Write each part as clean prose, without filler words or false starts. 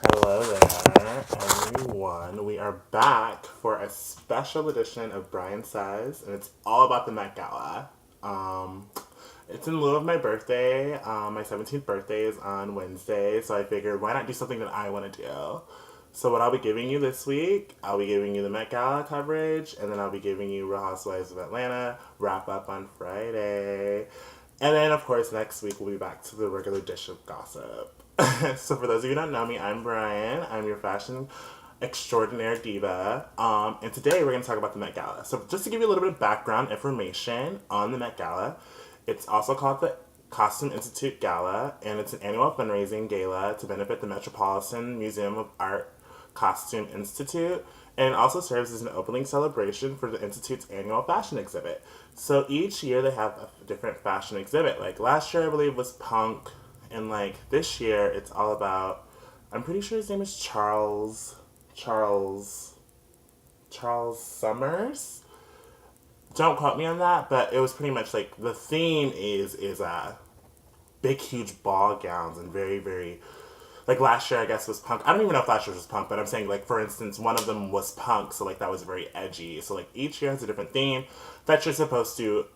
Hello there, everyone. We are back for a special edition of Brian Seyz, and it's all about the Met Gala. Um, it's in lieu of my birthday. My 17th birthday is on Wednesday, so I figured why not do something that I want to do? So what I'll be giving you this week, I'll be giving you the Met Gala coverage, and then I'll be giving you Real Housewives of Atlanta wrap up on Friday. And then, of course, next week we'll be back to the regular dish of gossip. So, for those of you who don't know me, I'm Brian. I'm your fashion extraordinaire diva. And today we're going to talk about the Met Gala. So, just to give you a little bit of background information on the Met Gala, it's also called the Costume Institute Gala, and it's an annual fundraising gala to benefit the Metropolitan Museum of Art Costume Institute, and it also serves as an opening celebration for the Institute's annual fashion exhibit. So each year they have a different fashion exhibit. Like last year, I believe, was punk, and like this year, it's all about. I'm pretty sure his name is Charles Summers. Don't quote me on that, but it was pretty much like the theme is big, huge ball gowns and very, very like last year I guess was punk. I don't even know if last year was punk, but I'm saying like for instance one of them was punk, so like that was very edgy. So like each year has a different theme that you're supposed to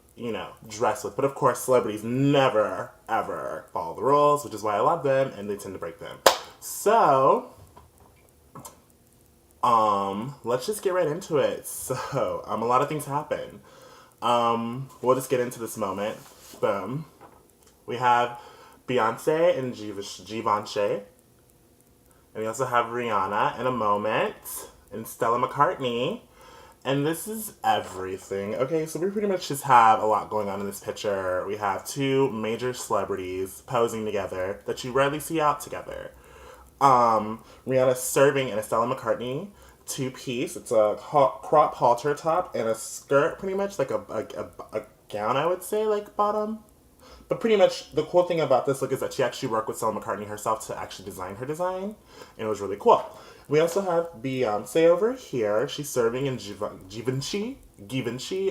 dress with. But of course celebrities never ever follow the rules, which is why I love them and they tend to break them. So let's just get right into it. So a lot of things happen. We'll just get into this moment. Boom. We have Beyonce and Givenchy. And we also have Rihanna in a moment, and Stella McCartney. And this is everything. Okay, so we pretty much just have a lot going on in this picture. We have two major celebrities posing together that you rarely see out together. Rihanna's serving in a Stella McCartney two-piece. It's a crop halter top and a skirt, pretty much like a gown, I would say, like bottom. But pretty much the cool thing about this look is that she actually worked with Stella McCartney herself to actually design her design, and it was really cool. We also have Beyonce over here. She's serving in Givenchy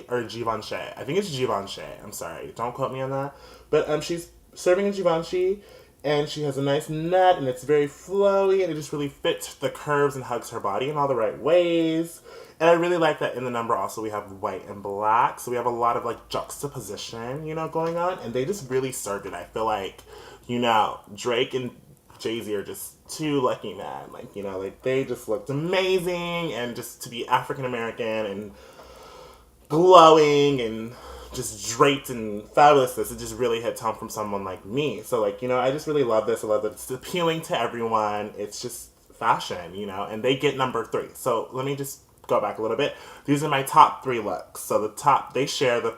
or Givenchy. I think it's Givenchy. I'm sorry, don't quote me on that. But she's serving in Givenchy, and she has a nice net, and it's very flowy, and it just really fits the curves and hugs her body in all the right ways. And I really like that in the number also we have white and black. So we have a lot of like juxtaposition, going on. And they just really served it. I feel like, Drake and Jay-Z are just two lucky men. Like they just looked amazing. And just to be African American and glowing and just draped and fabulousness, it just really hits home from someone like me. So I just really love this. I love that it's appealing to everyone. It's just fashion, and they get number 3. So let me just go back a little bit. These are my top 3 looks. So the top, they share the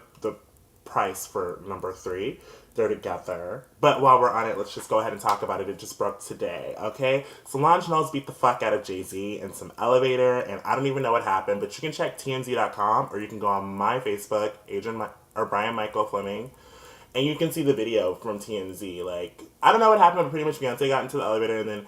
price for number 3. They're together. But while we're on it, let's just go ahead and talk about it. It just broke today, okay? Solange Knowles beat the fuck out of Jay-Z in some elevator, and I don't even know what happened, but you can check TMZ.com, or you can go on my Facebook, or Brian Michael Fleming, and you can see the video from TMZ. Like, I don't know what happened, but pretty much Beyonce got into the elevator, and then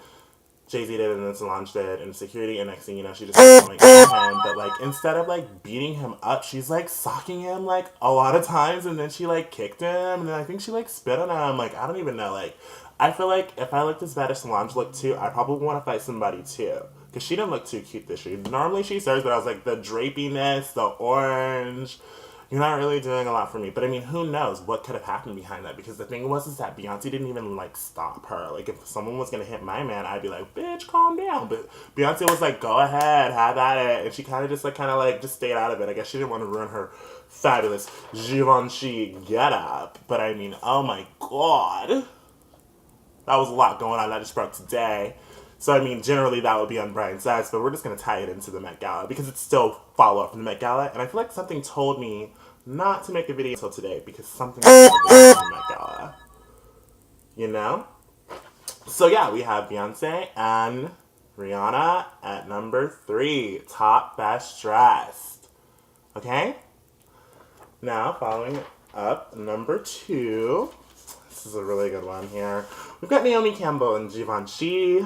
Jay-Z did, and then Solange did, and security, and next thing you know, she just started going at him. But instead of beating him up, she's socking him a lot of times, and then she kicked him, and then I think she spit on him. I don't even know. I feel like if I looked as bad as Solange looked too, I probably want to fight somebody too, because she didn't look too cute this year. Normally she serves, but I was the drapiness, the orange. You're not really doing a lot for me. But I mean, who knows what could have happened behind that? Because the thing was is that Beyonce didn't even stop her. If someone was gonna hit my man, I'd be like, bitch, calm down. But Beyonce was go ahead, have at it, and she kind of just stayed out of it. I guess she didn't want to ruin her fabulous Givenchy getup. But I mean, oh my god, that was a lot going on. That just broke today. So, I mean, generally that would be on Brian Seyz, but we're just going to tie it into the Met Gala because it's still follow-up from the Met Gala. And I feel like something told me not to make a video until today because something was going on the Met Gala. So, yeah, we have Beyonce and Rihanna at number 3, top best dressed. Okay? Now, following up, number 2. This is a really good one here. We've got Naomi Campbell and Givenchy.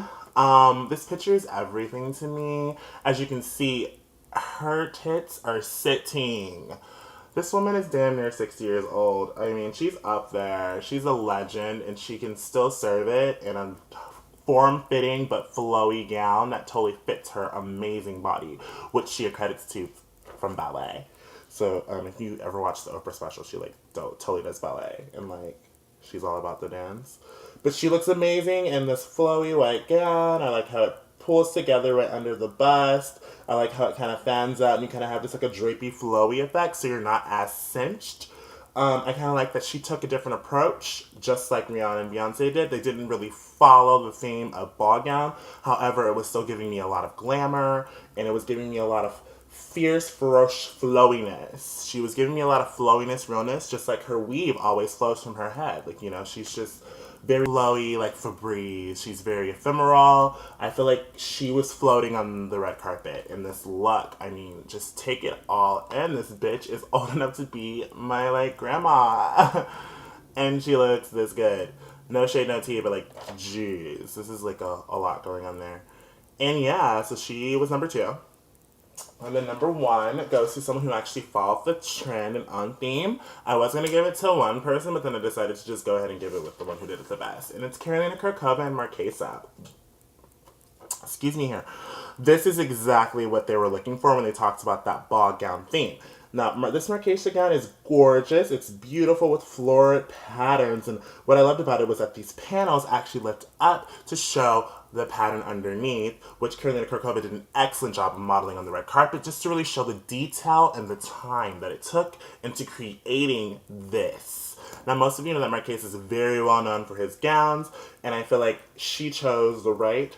This picture is everything to me. As you can see, her tits are sitting. This woman is damn near 60 years old. I mean, she's up there. She's a legend, and she can still serve it in a form-fitting but flowy gown that totally fits her amazing body, which she accredits to from ballet. So if you ever watch the Oprah special, she like totally does ballet and like she's all about the dance. But she looks amazing in this flowy white gown. I like how it pulls together right under the bust. I like how it kind of fans out and you kind of have this like a drapey flowy effect so you're not as cinched. I kind of like that she took a different approach, just like Rihanna and Beyonce did. They didn't really follow the theme of ball gown. However, it was still giving me a lot of glamour, and it was giving me a lot of fierce, ferocious flowiness. She was giving me a lot of flowiness, realness, just like her weave always flows from her head. Like, you know, she's just very flowy, like Febreze. She's very ephemeral. I feel like she was floating on the red carpet in this look. I mean, just take it all in. This bitch is old enough to be my, like, grandma. And she looks this good. No shade, no tea, but, like, jeez. This is, like, a lot going on there. And, yeah, so she was number 2. And then number 1 goes to someone who actually followed the trend and on theme. I was going to give it to one person, but then I decided to just go ahead and give it with the one who did it the best. And it's Carolina Kurkova and Marquesa. Excuse me here. This is exactly what they were looking for when they talked about that ball gown theme. Now, this Marquesa gown is gorgeous. It's beautiful with florid patterns. And what I loved about it was that these panels actually lift up to show the pattern underneath, which Carolina Kurkova did an excellent job of modeling on the red carpet, just to really show the detail and the time that it took into creating this. Now, most of you know that Marquesa is very well known for his gowns, and I feel like she chose the right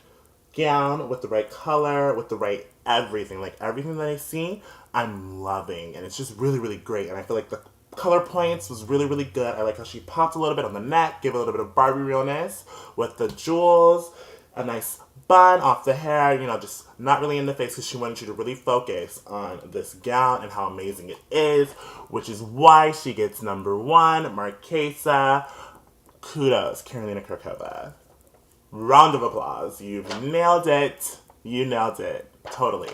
gown with the right color, with the right everything. Like, everything that I see, I'm loving, and it's just really, really great. And I feel like the color points was really, really good. I like how she popped a little bit on the neck, gave a little bit of Barbie realness with the jewels, a nice bun off the hair, you know, just not really in the face because she wanted you to really focus on this gown and how amazing it is, which is why she gets number 1, Marquesa. Kudos, Carolina Kurkova. Round of applause. You've nailed it. You nailed it. Totally.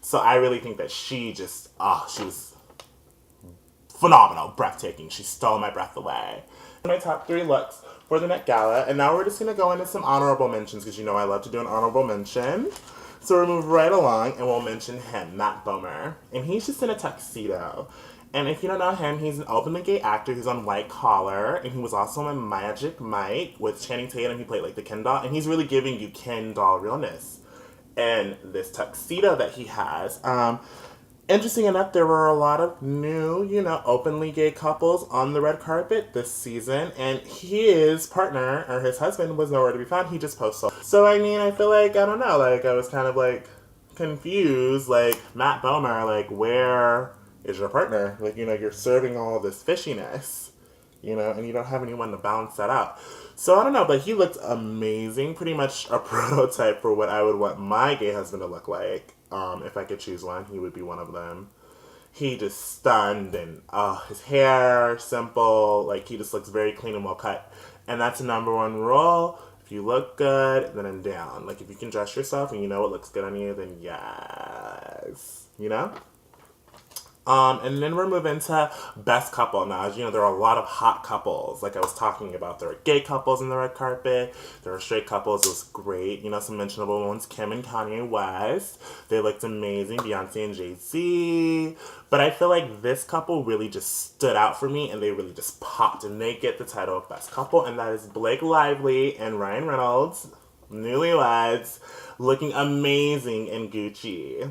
So I really think that she just, she was phenomenal, breathtaking. She stole my breath away. My top 3 looks for the Met Gala, and now we're just going to go into some honorable mentions, because you know I love to do an honorable mention. So we'll move right along, and we'll mention him, Matt Bomer. And he's just in a tuxedo. And if you don't know him, he's an openly gay actor who's on White Collar, and he was also in Magic Mike with Channing Tatum. He played like the Ken doll, and he's really giving you Ken doll realness. And this tuxedo that he has, interesting enough, there were a lot of new, you know, openly gay couples on the red carpet this season, and his partner, or his husband, was nowhere to be found. He just posted. So, I mean, I feel like, I don't know, like, I was kind of, like, confused, like, Matt Bomer, like, where is your partner? Like, you know, you're serving all this fishiness, you know, and you don't have anyone to balance that out. So, I don't know, but he looked amazing, pretty much a prototype for what I would want my gay husband to look like. If I could choose one, he would be one of them. He just stunned, and his hair, simple, like he just looks very clean and well cut. And that's the number 1 rule. If you look good, then I'm down. Like, if you can dress yourself and you know what looks good on you, then yes. You know? And then we're moving to best couple. Now, as you know, there are a lot of hot couples. Like I was talking about, there are gay couples in the red carpet. There are straight couples. It was great. You know, some mentionable ones, Kim and Kanye West. They looked amazing. Beyonce and Jay-Z. But I feel like this couple really just stood out for me, and they really just popped. And they get the title of best couple, and that is Blake Lively and Ryan Reynolds, newlyweds, looking amazing in Gucci.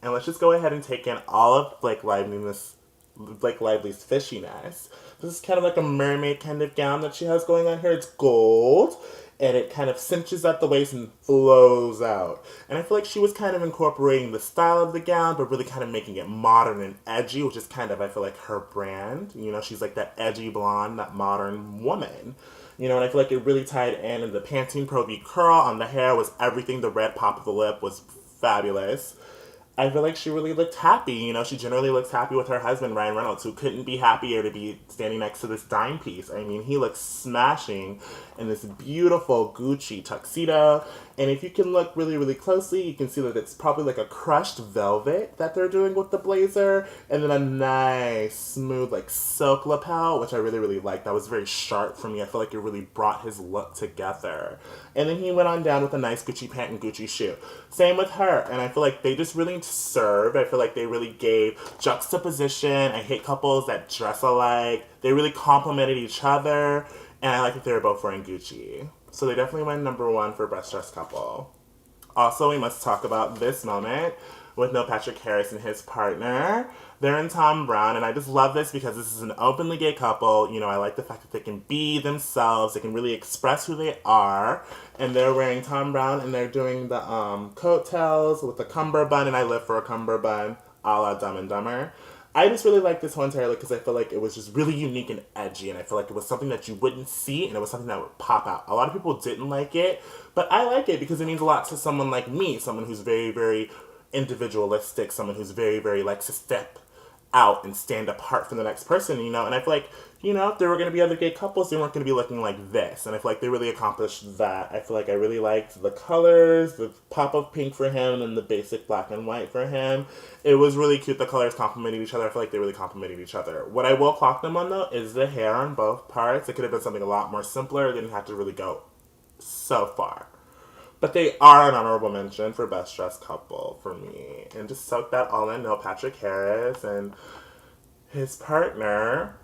And let's just go ahead and take in all of Blake Lively's fishiness. This is kind of like a mermaid kind of gown that she has going on here. It's gold, and it kind of cinches at the waist and flows out. And I feel like she was kind of incorporating the style of the gown, but really kind of making it modern and edgy, which is kind of, I feel like, her brand. You know, she's like that edgy blonde, that modern woman. You know, and I feel like it really tied in, and the Pantene Pro V curl on the hair was everything. The red pop of the lip was fabulous. I feel like she really looked happy. You know, she generally looks happy with her husband, Ryan Reynolds, who couldn't be happier to be standing next to this dime piece. I mean, he looks smashing in this beautiful Gucci tuxedo. And if you can look really, really closely, you can see that it's probably like a crushed velvet that they're doing with the blazer. And then a nice, smooth, like silk lapel, which I really, really like. That was very sharp for me. I feel like it really brought his look together. And then he went on down with a nice Gucci pant and Gucci shoe. Same with her. And I feel like they just really served. I feel like they really gave juxtaposition. I hate couples that dress alike. They really complimented each other. And I like that they were both wearing Gucci. So they definitely went number one for Best Dressed Couple. Also, we must talk about this moment with Neil Patrick Harris and his partner. They're in Tom Brown, and I just love this because this is an openly gay couple. You know, I like the fact that they can be themselves. They can really express who they are. And they're wearing Tom Brown, and they're doing the coattails with a cummerbund, and I live for a cummerbund, a la Dumb and Dumber. I just really like this whole entire look because I feel like it was just really unique and edgy, and I feel like it was something that you wouldn't see, and it was something that would pop out. A lot of people didn't like it, but I like it because it means a lot to someone like me, someone who's very, very individualistic, someone who's very, very likes to step out and stand apart from the next person, you know. And I feel like, you know, if there were going to be other gay couples, they weren't going to be looking like this. And I feel like they really accomplished that. I feel like I really liked the colors, the pop of pink for him, and the basic black and white for him. It was really cute. The colors complemented each other. I feel like they really complemented each other. What I will clock them on, though, is the hair on both parts. It could have been something a lot more simpler. It didn't have to really go so far. But they are an honorable mention for Best Dressed Couple for me. And just soak that all in. Neil Patrick Harris and his partner.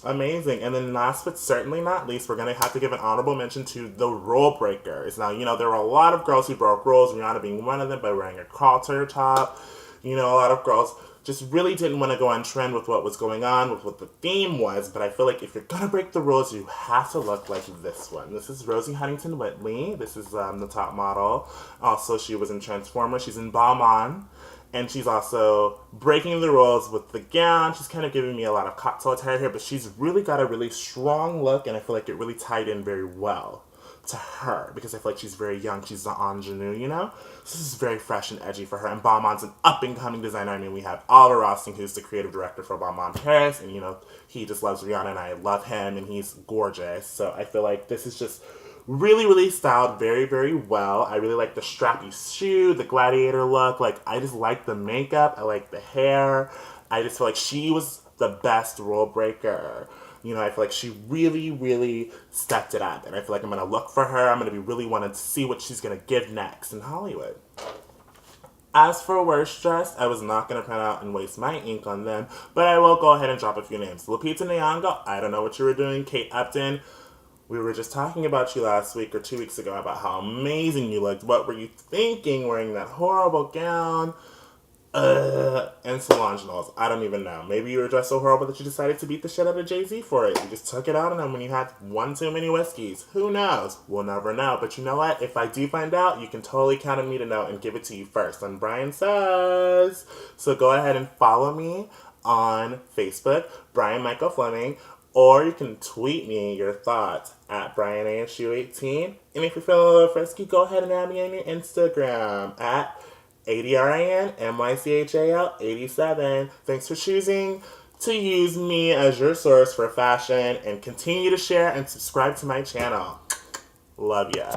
Amazing. And then last but certainly not least, we're going to have to give an honorable mention to the rule breakers. Now, you know, there were a lot of girls who broke rules, Rihanna being one of them by wearing a halter top. You know, a lot of girls just really didn't want to go on trend with what was going on, with what the theme was. But I feel like if you're going to break the rules, you have to look like this one. This is Rosie Huntington-Whiteley. This is the top model. Also, she was in Transformers. She's in Balmain. And she's also breaking the rules with the gown. She's kind of giving me a lot of cocktail attire here, but she's really got a really strong look, and I feel like it really tied in very well to her, because I feel like she's very young. She's an ingenue, you know? So this is very fresh and edgy for her. And Balmain's an up-and-coming designer. I mean, we have Oliver Rossing, who's the creative director for Balmain Paris, and, you know, he just loves Rihanna, and I love him, and he's gorgeous. So I feel like this is just really, really styled very, very well. I really like the strappy shoe, the gladiator look. Like, I just like the makeup. I like the hair. I just feel like she was the best rule breaker. You know, I feel like she really, really stepped it up. And I feel like I'm going to look for her. I'm going to be really wanting to see what she's going to give next in Hollywood. As for worst dressed, I was not going to print out and waste my ink on them, but I will go ahead and drop a few names. Lupita Nyong'o, I don't know what you were doing. Kate Upton, we were just talking about you last week or 2 weeks ago about how amazing you looked. What were you thinking wearing that horrible gown? And Solange Knowles, I don't even know. Maybe you were dressed so horrible that you decided to beat the shit out of Jay-Z for it. You just took it out on him when you had one too many whiskeys. Who knows? We'll never know. But you know what? If I do find out, you can totally count on me to know and give it to you first on Brian Says. So go ahead and follow me on Facebook, Brian Michael Fleming, or you can tweet me your thoughts at BrianASU18. And if you're feeling a little frisky, go ahead and add me on your Instagram at ADRINMYCHAL87. Thanks for choosing to use me as your source for fashion, and continue to share and subscribe to my channel. Love ya.